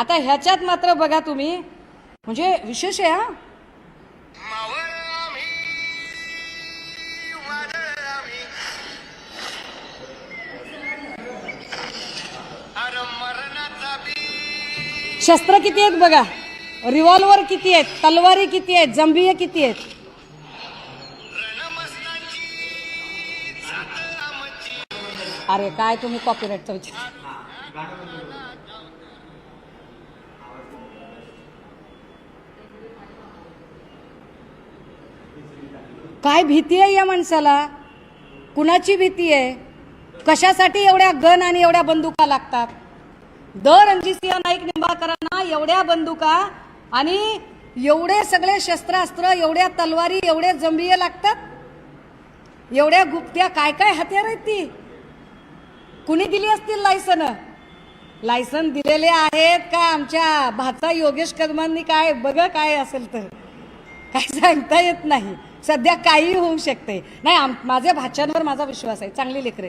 आता ह्याच्यात मात्र बघा तुम्ही, म्हणजे विशेष आहे हा. शस्त्र किती आहेत बघा, रिव्हॉल्वर किती आहेत, तलवारी किती आहेत, जंबिये किती आहेत. अरे काय तुम्ही कॉपीराईटचा विचार. काय भीती आहे या माणसाला, कुणाची भीती आहे, कशासाठी एवढ्या गन आणि एवढ्या बंदुका लागतात. रणजितसिंह नाईक निंबाळकरांना एवढ्या बंदुका आणि एवढे सगळे शस्त्रास्त्र, एवढ्या तलवारी, एवढे जंबिये लागतात, एवढ्या गुप्त्या काय काय हत्यार आहेत ती. कुणी दिली असतील लायसन दिलेले आहेत का आमच्या भाचा योगेश कदमांनी, काय बघा काय असेल तर काय सांगता येत नाही. सध्या काही होऊ शकते. नाही, माझ्या भाच्यांवर माझा विश्वास आहे, चांगली लेकरं.